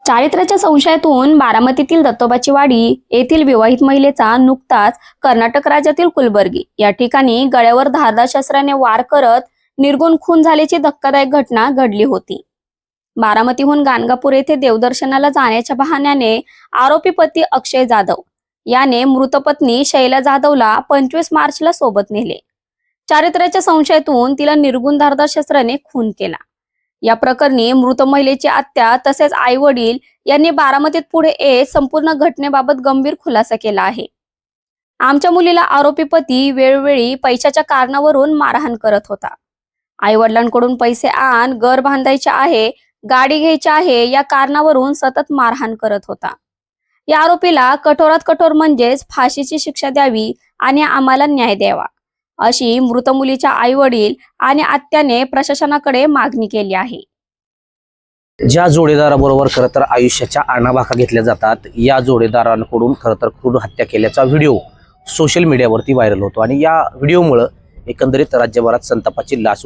चारित्र्याच्या संशयातून बारामतीतील दत्तोबाची वाडी येथील विवाहित महिलेचा नुकताच कर्नाटक राज्यातील कुलबर्गी या ठिकाणी गळ्यावर धारदार शस्त्राने वार करत निर्गुण खून झाल्याची धक्कादायक घटना घडली होती। बारामतीहून गाणगापूर येथे देवदर्शनाला जाण्याच्या बहाण्याने आरोपी पती अक्षय जाधव याने मृत पत्नी शैला जाधवला 25 मार्चला सोबत नेले। चारित्र्याच्या संशयातून तिला निर्गुण धारदार शस्त्राने खून केला। या प्रकरणी मृत महिलेची आत्या तसेच आई वडील यांनी बारामतीत पुढे येत संपूर्ण घटनेबाबत गंभीर खुलासा केला आहे। आमच्या मुलीला आरोपी पती वेळोवेळी पैशाच्या कारणावरून मारहाण करत होता। आई वडिलांकडून पैसे आण, घर बांधायचे आहे, गाडी घ्यायची आहे या कारणावरून सतत मारहाण करत होता। या आरोपीला कठोरात कठोर म्हणजेच फाशीची शिक्षा द्यावी आणि आम्हाला न्याय द्यावा अशी मृत मुलीच्या आई वडील आणि आत्याने प्रशासनाकडे मागणी केली आहे। ज्या जोडीदाराबरोबर खरं तर आयुष्याच्या आणाभाका घेतल्या जातात, या जोडीदारांकडून खरं तर क्रूर हत्या केल्याचा व्हिडिओ सोशल मीडियावरती व्हायरल होतो आणि या व्हिडिओमुळे एकंदरीत राज्यभरात संतापाची लाट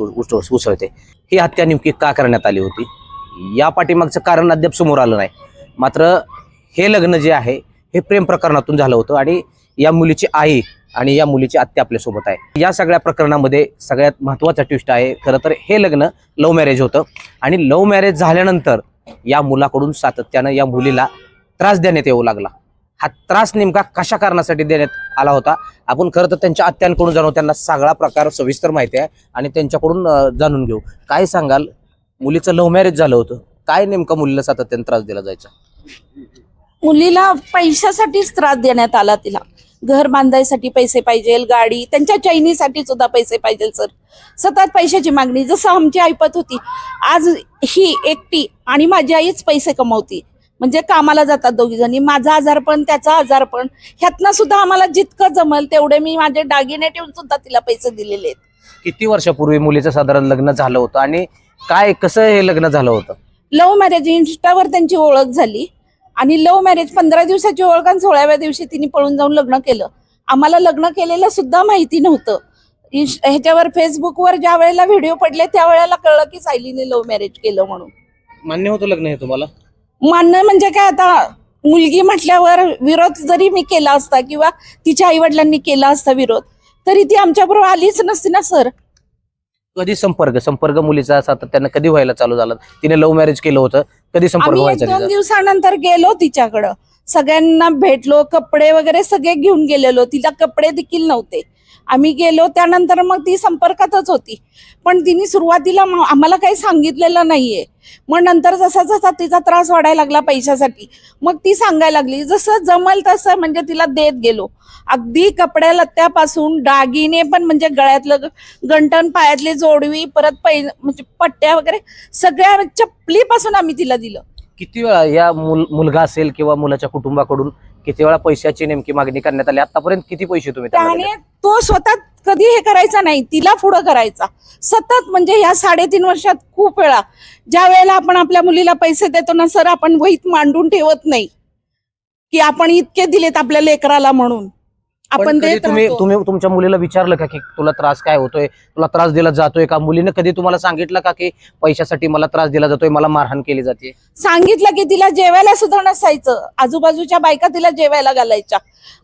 उसळते। ही हत्या नेमकी का करण्यात आली होती या पाठीमागचं कारण अद्याप समोर आलं नाही। मात्र हे लग्न जे आहे हे प्रेम प्रकरणातून झालं होतं आणि या मुलीची आई आणि या मुलीची आत्या आपल्या सोबत आहे। या सगळ्या प्रकरणामध्ये सगळ्यात महत्त्वाचा ट्विस्ट आहे खरं तर हे लग्न लव्ह मॅरेज होतं आणि लव्ह मॅरेज झाल्यानंतर या मुलाकडून सातत्यानं या मुलीला त्रास देण्यात येऊ लागला। हा त्रास नेमका कशा कारणासाठी देण्यात आला होता आपण खरं तर त्यांच्या आत्यांकडून जाणू, त्यांना सगळा प्रकार सविस्तर माहिती आहे आणि त्यांच्याकडून जाणून घेऊ। काय सांगाल, मुलीचं लव्ह मॅरेज झालं होतं, काय नेमका मुलीला सातत्यानं त्रास दिला जायचा? मुलीला पैशासाठीच त्रास देण्यात आला। तिला घर बांधायसाठी पैसे पाहिजे, गाडी, त्यांच्या चैनीसाठी सुद्धा पैसे पाहिजे सर। सतत पैशाची मागणी, जसं आमची ऐपत होती। आज ही एकटी आणि माझी आईच पैसे कमवती, म्हणजे कामाला जातात दोघी जणी। माझा आजारपण, त्याचा आजारपण, ह्यातनं सुद्धा आम्हाला जितकं जमल तेवढे मी माझे दागिने ठेवून सुद्धा तिला पैसे दिलेले आहेत। किती वर्षापूर्वी मुलीचं साधारण लग्न झालं होतं आणि काय कसं हे लग्न झालं होतं? लव्ह मॅरेज, इंस्टावर त्यांची ओळख झाली आणि लव्ह मॅरेज 15 दिवसाची ओळख आणि 16व्या दिवशी तिने पळून जाऊन लग्न केलं। आम्हाला लग्न केलेलं सुद्धा माहिती नव्हतं। ह्याच्यावर फेसबुकवर ज्या वेळेला व्हिडिओ पडले त्या वेळेला कळलं की सायलीने लव्ह मॅरेज केलं म्हणून। मान्य होतं लग्न हे तुम्हाला? मान्य म्हणजे काय, आता मुलगी म्हटल्यावर विरोध जरी मी केला असता किंवा तिच्या आई वडिलांनी केला असता विरोध, तरी ती आमच्याबरोबर आलीच नसती ना सर। कधी संपर्क मुलीचा सातत्यानं कधी व्हायला चालू झाला? तिने लव्ह मॅरेज केलं होतं, कधी संपर्क आम्ही व्हायचा? 1-2 दिवसानंतर गेलो तिच्याकडं, सगळ्यांना भेटलो, कपडे वगैरे सगळे घेऊन गेलेलो। तिला कपडे देखील नव्हते। आम्ही गेलो त्यानंतर मग ती संपर्कातच होती, पण तिने सुरुवातीला आम्हाला काही सांगितलेलं नाहीये। मग नंतर जसा जसा तिचा त्रास वाढायला लागला पैशासाठी, मग ती सांगायला लागली, जसं जमल तसं म्हणजे तिला देत गेलो। अगदी कपड्या लत्त्यापासून दागिने पण, म्हणजे गळ्यातलं गंटन, पायातली जोडवी, परत म्हणजे पट्ट्या वगैरे सगळ्या, चप्पलीपासून आम्ही तिला दिलं। किती वेळा या मुलगा असेल किंवा मुलाच्या कुटुंबाकडून किती वेळा पैशाची नेमकी मागणी करण्यात आली? आतापर्यंत किती पैसे तुम्ही त्यांना दिले? त्याने तो स्वतः कधी हे करायचा नाही, तिला पुढं करायचा सतत। म्हणजे या 3.5 वर्षात खूप वेळा, ज्या वेळेला आपण आपल्या मुलीला पैसे देतो ना सर, आपण वहीत मांडून ठेवत नाही की आपण इतके दिलेत आपल्या लेकराला म्हणून, आपण देत राहतो। तुम्ही तुमच्या मुलीला विचारलं का की तुला त्रास काय होतोय, तुला त्रास दिला जातोय का? मुलीने कधी तुम्हाला सांगितलं का की पैशासाठी मला त्रास दिला जातोय, मला मारहाण केली जाते? सांगितलं की तिला जेवायला सुद्धा नसायचं, आजूबाजूच्या बायका तिला जेवायला घालायच्या।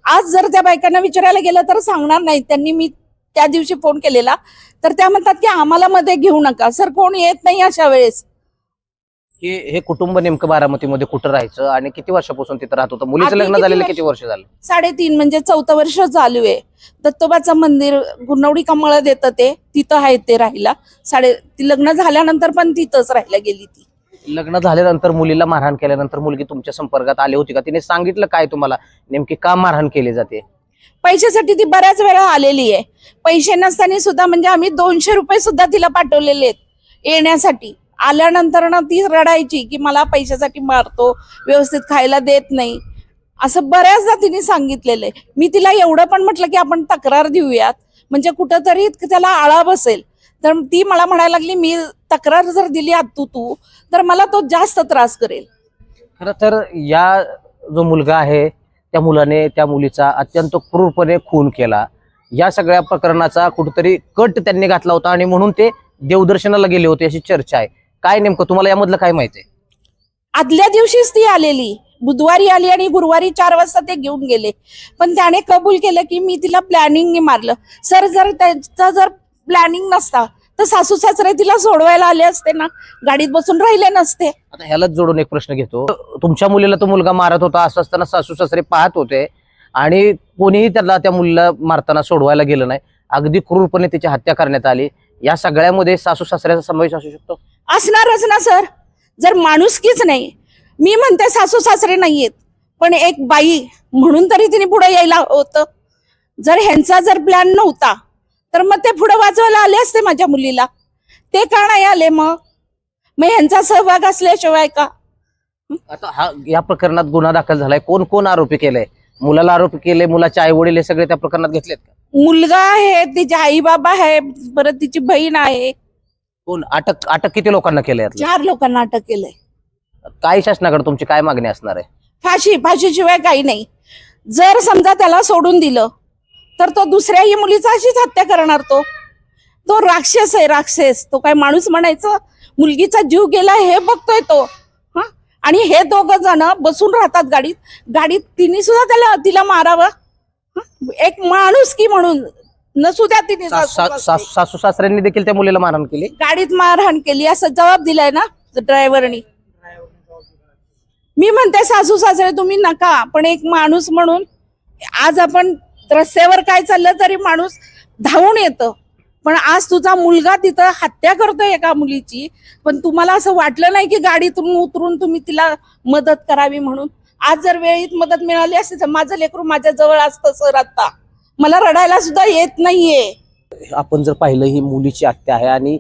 आज जर त्या बायकांना विचारायला गेलं तर सांगणार नाही। त्यांनी मी त्या दिवशी फोन केलेला तर त्या म्हणतात की आम्हाला मध्ये घेऊ नका सर, कोण येत नाही अशा वेळेस। हे कुटुंब नेमकं बारामतीमध्ये कुठं राहायचं आणि किती वर्षापासून तिथं राहत होतं? मुलीचं लग्न झालेलं किती वर्ष झालं? 3.5 म्हणजे 4थं वर्ष चालू आहे। दत्तोबाचं मंदिर गुणवडी कमळ देतं ते, तिथं आहे ते राहिला। ती लग्न झाल्यानंतर पण तिथंच राहायला गेली ती। लग्न झाल्यानंतर मुलीला मारहाण केल्यानंतर मुलगी तुमच्या संपर्कात आली होती का? तिने सांगितलं काय तुम्हाला नेमकी का मारहाण केली जाते? पैशासाठी ती बऱ्याच वेळा आलेली आहे। पैसे नसताना सुद्धा, म्हणजे आम्ही 200 रुपये सुद्धा तिला पाठवलेले आहेत येण्यासाठी। आल्यानंतर ना ती रडायची की मला पैशासाठी मारतो, व्यवस्थित खायला देत नाही, असं बऱ्याचदा तिने सांगितलेलं आहे। मी तिला एवढं पण म्हटलं की आपण तक्रार देऊयात, म्हणजे कुठंतरी त्याला आळा बसेल। तर ती मला म्हणायला लागली, मी तक्रार जर दिली तू तर मला तो जास्त त्रास करेल। खरं तर या जो मुलगा आहे त्या मुलाने त्या मुलीचा अत्यंत क्रूरपणे खून केला। या सगळ्या प्रकरणाचा कुठेतरी कट त्यांनी घातला होता आणि म्हणून ते देवदर्शनाला गेले होते अशी चर्चा आहे। काय नेमकं तुम्हाला यामधलं काय माहिती आहे? आदल्या दिवशीच ती आलेली, बुधवारी आली आणि गुरुवारी 4 वाजता ते घेऊन गेले. पण त्याने कबूल केलं की मी तिला प्लॅनिंगने मारलं. सर, जर त्यांचा जर प्लॅनिंग नसता तर सासू सासरे तिला सोडवायला आले असते ना, गाडीत बसून राहिले नसते. आता ह्यालाच जोडून एक प्रश्न घेतो. तुमच्या मुलीला तो मुलगा मारत होता, असं असताना सासू सासरे पाहत होते आणि कोणीही त्याला त्या मुलीला मारताना सोडवायला गेलं नाही. अगदी क्रूरपणे त्याची हत्या करण्यात आली. या सगळ्यामध्ये सासू सासऱ्याचा समावेश असू शकतो. असणारच ना सर, जर माणुसकीच नाही. मी म्हणते सासू सासरे नाहीयेत, पण एक बाई म्हणून तरी तिने पुढे यायला होतं. जर ह्यांचा जर प्लॅन नव्हता तर मग ते पुढे वाजवायला आले असते माझ्या मुलीला. ते का नाही आले? मग ह्यांचा सहभाग असल्याशिवाय का? आता हा या प्रकरणात गुन्हा दाखल झालाय. कोण कोण आरोपी केलाय? मुलाला आरोपी केले, मुलाचे आई वडील हे सगळे त्या प्रकरणात घेतलेत का? मुलगा आहे, तिचे आई बाबा आहे, परत तिची बहीण आहे. कोण अटक किती लोकांना केलंय यातलं? 4 लोकांना अटक केलंय. काय शासनाकडे तुमची काय मागणी असणार आहे? फाशीशिवाय काही नाही. जर समजा त्याला सोडून दिलं तर तो दुसऱ्याही मुलीचा अशीच हत्या करणार. तो राक्षस आहे, राक्षस. तो काय माणूस म्हणायचं? मुलगीचा जीव गेला हे बघतोय तो. हा, आणि हे 2 जण बसून राहतात गाडीत. तिने सुद्धा तिला मारावं? एक माणूस की म्हणून नसू द्या. तिने सासू सासऱ्यांनी देखील त्या मुलीला मारहाण केली, गाडीत मारहाण केली असं जबाब दिलाय ना ड्रायव्हरनी. मी म्हणते सासू सासरे तुम्ही नका, पण एक माणूस म्हणून आज आपण रस्त्यावर काय चाललं तरी माणूस धावून येतं. पण आज तुझा मुलगा तिथं हत्या करतोय एका मुलीची, पण तुम्हाला असं वाटलं नाही की गाडीतून उतरून तुम्ही तिला मदत करावी म्हणून? आज जर वेळीत मदत मिळाली असती तर माझं लेकरू माझ्या जवळ असतं सर. आता मला रडायला सुद्धा येत नाहीये. आपण जर पाहिलं ही मुलीची हत्या आहे आणि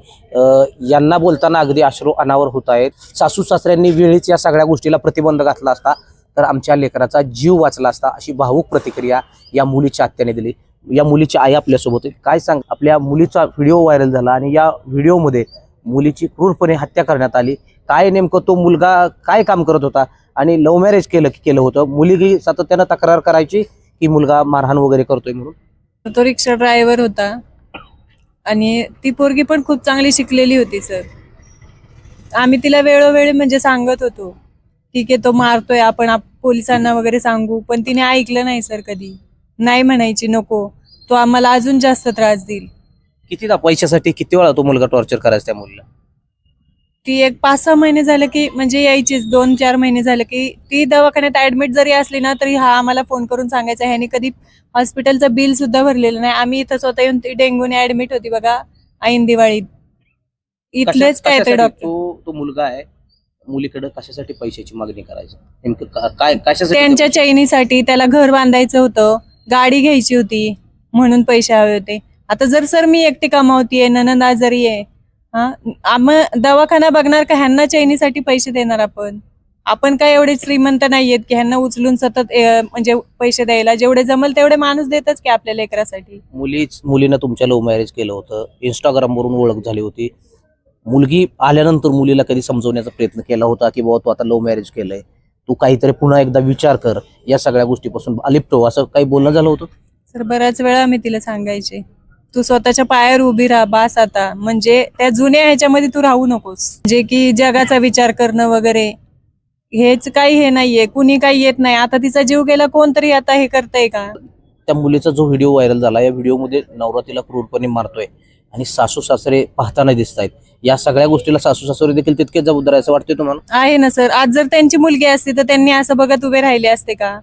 यांना बोलताना अगदी अश्रू अनावर होत आहेत. सासू सासऱ्यांनी वेळीच या सगळ्या गोष्टीला प्रतिबंध घातला असता तर आमच्या लेकराचा जीव वाचला असता, अशी भावूक प्रतिक्रिया या मुलीच्या हत्याने दिली. या मुलीची आई आपल्यासोबत होती. काय सांग, आपल्या मुलीचा व्हिडिओ व्हायरल झाला आणि या व्हिडिओमध्ये मुलीची क्रूरपणे हत्या करण्यात आली. काय नेमकं तो मुलगा काय काम करत होता आणि लव्ह मॅरेज केलं होतं? मुलगी सातत्यानं तक्रार करायची की मुलगा मारहाण वगैरे करतोय म्हणून. तो रिक्षा ड्रायव्हर होता आणि ती पोरगी पण खूप चांगली शिकलेली होती सर. आम्ही तिला वेळोवेळी म्हणजे सांगत होतो, ठीक आहे तो मारतोय, आपण पोलिसांना वगैरे सांगू, पण तिने ऐकलं नाही सर. कधी नाही म्हणायची, नको, तो आम्हाला अजून जास्त त्रास देईल. कितीदा पैशासाठी किती वेळा तो मुलगा टॉर्चर करायचा त्या मुलीला? ती एक 5-6 महिने झालं की म्हणजे यायचीच, 2-4 महिने झालं की ती दवाखान्यात ऍडमिट जरी असली ना तरी हा आम्हाला फोन करून सांगायचा. ह्याने कधी हॉस्पिटलचं बिल सुद्धा भरलेलं नाही. आम्ही इथं स्वतः येऊन ती डेंग्यूने ऍडमिट होती बघा ऐन दिवाळीत. इथलेच काय ते डॉक्टर. तो मुलगा आहे, मुलीकडे कशासाठी पैशाची मागणी करायची? नेमकं काय कशासाठी? त्यांच्या चैनीसाठी. त्याला घर बांधायचं होतं, गाडी घ्यायची होती म्हणून पैसे हवे होते. आता जर सर मी एकटी कमावतीये, ननंद आजारी आहे, दवाखाना बघणार का? ह्यांना चैनीसाठी पैसे देणार आपण काय एवढे श्रीमंत नाहीयेत की ह्यांना उचलून सतत म्हणजे पैसे द्यायला. जेवढे जमल तेवढे माणूस देतच की आपल्या लेकरासाठी. मुलीनं तुमच्या लव्ह मॅरेज केलं होतं, इंस्टाग्राम वरून ओळख झाली होती. मुलगी आल्यानंतर मुलीला कधी समजवण्याचा प्रयत्न केला होता की बाबा तू आता लव्ह मॅरेज केलंय, तू काहीतरी पुन्हा एकदा विचार कर, या सगळ्या गोष्टीपासून अलिप्त हो, असं काही बोलणं झालं होतं? सर बऱ्याच वेळा मी तिला सांगायचे, तू स्वतःच्या पायावर उभी राहा, बास आता. म्हणजे त्या जुन्या ह्याच्यामध्ये तू राहू नकोस, जे की जगाचा विचार करणं वगैरे हेच काही हे नाहीये. कुणी काही येत नाही. आता तिचा जीव गेला, कोणतरी आता हे करतंय का? त्या मुलीचा जो व्हिडिओ व्हायरल झाला, या व्हिडिओमध्ये नवरा तिला क्रूरपणे मारतोय आणि सासू सासरे पाहताना दिसत आहेत. या सगळ्या गोष्टीला सासू सासरे देखील तितकेच जबाबदार असं वाटतंय तुम्हाला? आहे ना सर. आज जर त्यांची मुलगी असती तर त्यांनी असं बघत उभे राहिले असते का?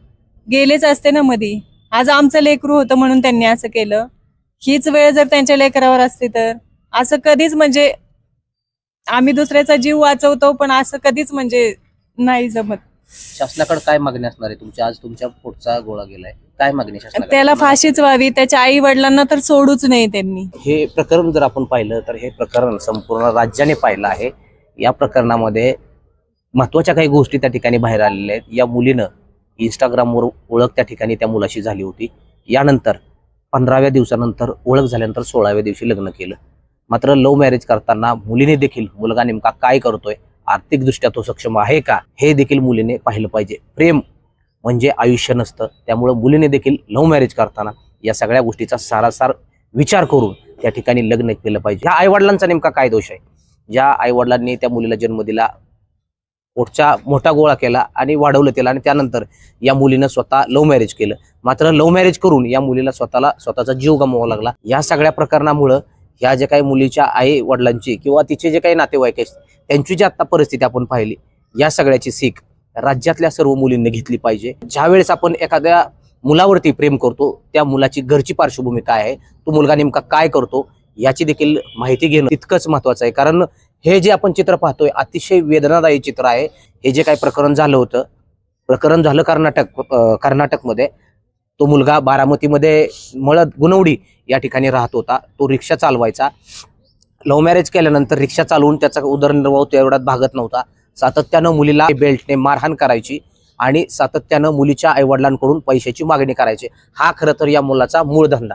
गेलेच असते ना मधी. आज आमचं लेकरू होतं म्हणून त्यांनी असं केलं. हीच वेळ जर त्यांच्या लेकरावर असते तर असं कधीच, म्हणजे आम्ही दुसऱ्याचा जीव वाचवतो पण असं कधीच म्हणजे नाही जमत. शासनाकडे काय मागणी असणार आहे तुमच्या? आज तुमच्या पोटचा गोळा गेलाय, काय मागणी शासनाकडे? त्याला फाशीच व्हावी, त्याच्या आई वडिलांना तर सोडूच नाही त्यांनी. हे प्रकरण जर आपण पाहिलं तर हे प्रकरण संपूर्ण राज्याने पाहिलं आहे. या प्रकरणामध्ये महत्वाच्या काही गोष्टी त्या ठिकाणी बाहेर आलेल्या आहेत. या मुलीनं इंस्टाग्रामवर ओळख त्या ठिकाणी त्या मुलाशी झाली होती. यानंतर 15व्या दिवसानंतर ओळख झाल्यानंतर 16व्या दिवशी लग्न केलं. मात्र लव्ह मॅरेज करताना मुलीने देखील मुलगा नेमका काय करतोय, आर्थिकदृष्ट्या तो सक्षम आहे का, हे देखील मुलीने पाहिलं पाहिजे. प्रेम म्हणजे आयुष्य नसतं, त्यामुळे मुलीने देखील लव्ह मॅरेज करताना या सगळ्या गोष्टीचा सारासार विचार करून त्या ठिकाणी लग्न केलं पाहिजे. ह्या आईवडिलांचा नेमका काय दोष आहे? ज्या आईवडिलांनी त्या मुलीला जन्म दिला, पोटचा मोठा गोळा केला आणि वाढवलं त्याला आणि त्यानंतर या मुलीनं स्वतः लव्ह मॅरेज केलं. मात्र लव्ह मॅरेज करून या मुलीला स्वतःचा जीव गमवावा लागला. या सगळ्या प्रकरणामुळं ह्या जे काही मुलीच्या आई वडिलांची किंवा तिचे जे काही नातेवाईक आहेत त्यांची जी आता परिस्थिती आपण पाहिली, या सगळ्याची सीख राज्यातल्या सर्व मुलींनी घेतली पाहिजे. ज्यावेळेस आपण एखाद्या मुलावरती प्रेम करतो त्या मुलाची घरची पार्श्वभूमी काय आहे, तो मुलगा नेमका काय करतो याची देखील माहिती घेणं तितकंच महत्वाचं आहे. कारण हे जे आपण चित्र पाहतोय अतिशय वेदनादायी चित्र आहे. हे जे काही प्रकरण झालं कर्नाटकमध्ये. तो मुलगा बारामतीमध्ये गुणवडी या ठिकाणी राहत होता. तो रिक्षा चालवायचा. लव्ह मॅरेज केल्यानंतर रिक्षा चालवून त्याचा उदरनिर्वाह तेवढ्यात भागत नव्हता. सातत्यानं मुलीला बेल्टने मारहाण करायची आणि सातत्यानं मुलीच्या आईवडिलांकडून पैशाची मागणी करायची. हा खरं तर या मुलाचा मूळ धंदा.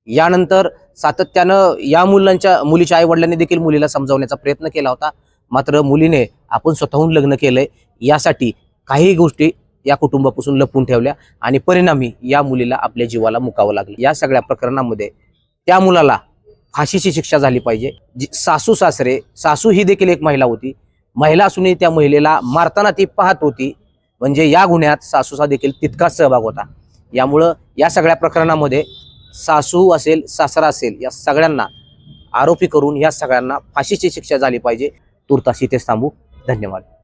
यानंतर सातत्यानं या मुलीच्या आईवडिलांनी देखील मुलीला समजावण्याचा प्रयत्न केला होता. मात्र मुलीने आपण स्वतःहून लग्न केलंय यासाठी काही गोष्टी या कुटुंबापासून लपवून ठेवल्या आणि परिणामी या मुलीला आपल्या जीवाला मुकावं लागलं. या सगळ्या प्रकरणामध्ये त्या मुलाला फाशीची शिक्षा झाली पाहिजे. सासू ही देखील एक महिला होती. महिला असूनही त्या महिलेला मारताना ती पाहत होती. म्हणजे या गुन्ह्यात सासूचा देखील तितकाच सहभाग होता. यामुळं या सगळ्या प्रकरणामध्ये सासू असेल सासरा असेल या सगळ्यांना आरोपी करून या सगळ्यांना फाशीची शिक्षा झाली पाहिजे. तुर्तास इथेच थांबू. धन्यवाद.